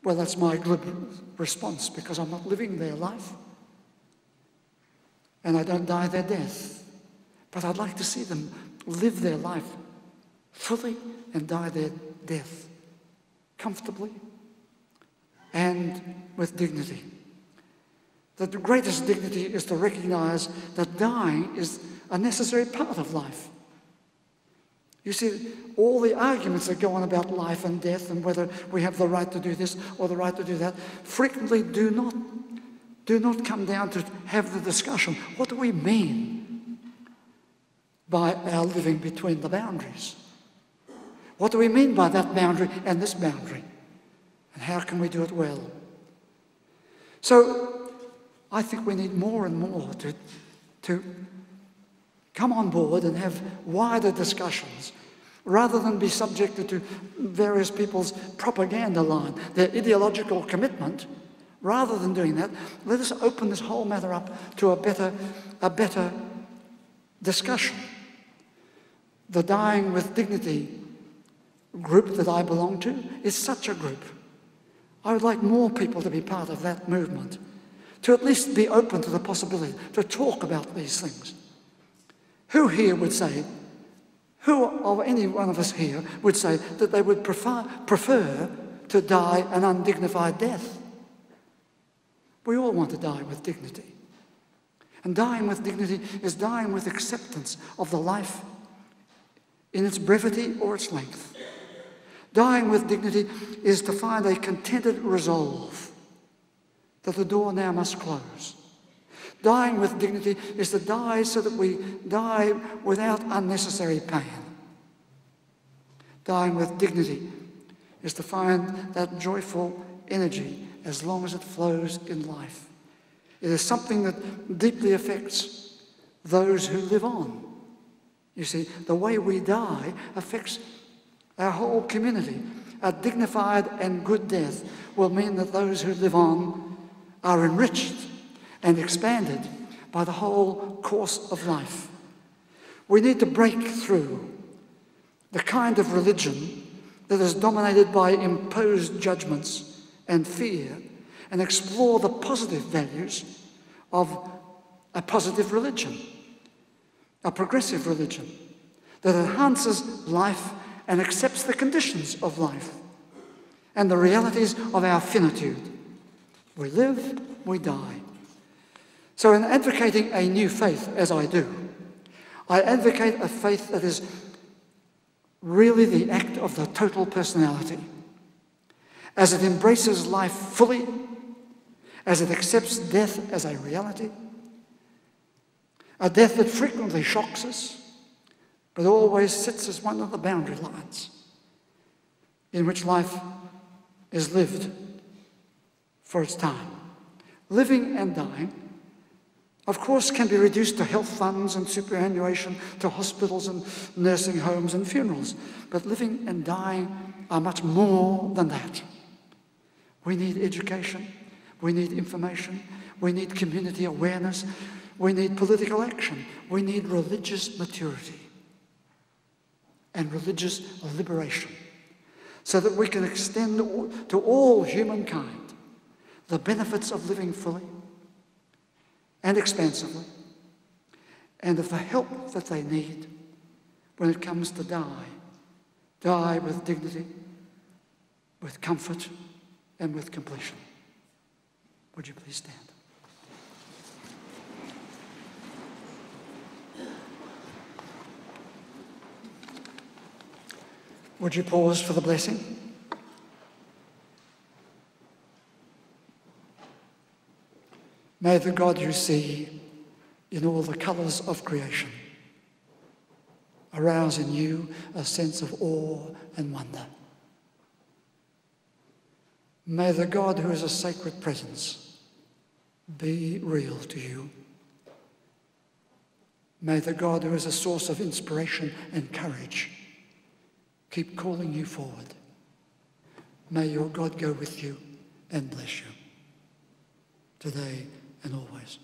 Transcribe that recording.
Well, that's my glib response, because I'm not living their life. And I don't die their death. But I'd like to see them live their life fully and die their death comfortably and with dignity. That the greatest dignity is to recognize that dying is a necessary part of life. You see, all the arguments that go on about life and death and whether we have the right to do this or the right to do that frequently do not come down to have the discussion. What do we mean by our living between the boundaries? What do we mean by that boundary and this boundary? And how can we do it well? So I think we need more and more to come on board and have wider discussions rather than be subjected to various people's propaganda line, their ideological commitment. Rather than doing that, let us open this whole matter up to a better discussion. The Dying with Dignity group that I belong to is such a group. I would like more people to be part of that movement, to at least be open to the possibility to talk about these things. Who here would say, who of any one of us here would say that they would prefer to die an undignified death? We all want to die with dignity. And dying with dignity is dying with acceptance of the life in its brevity or its length. Dying with dignity is to find a contented resolve that the door now must close. Dying with dignity is to die so that we die without unnecessary pain. Dying with dignity is to find that joyful energy as long as it flows in life. It is something that deeply affects those who live on. You see, the way we die affects our whole community. A dignified and good death will mean that those who live on are enriched and expanded by the whole course of life. We need to break through the kind of religion that is dominated by imposed judgments and fear and explore the positive values of a positive religion, a progressive religion that enhances life and accepts the conditions of life and the realities of our finitude. We live, we die. So in advocating a new faith, as I do, I advocate a faith that is really the act of the total personality, as it embraces life fully, as it accepts death as a reality, a death that frequently shocks us, but always sits as one of the boundary lines in which life is lived for its time. Living and dying, of course, can be reduced to health funds and superannuation, to hospitals and nursing homes and funerals. But living and dying are much more than that. We need education, we need information, we need community awareness, we need political action, we need religious maturity and religious liberation so that we can extend to all humankind the benefits of living fully and expansively, and of the help that they need when it comes to die with dignity, with comfort, and with completion. Would you please stand? Would you pause for the blessing? May the God you see in all the colours of creation arouse in you a sense of awe and wonder. May the God who is a sacred presence be real to you. May the God who is a source of inspiration and courage keep calling you forward. May your God go with you and bless you today and always.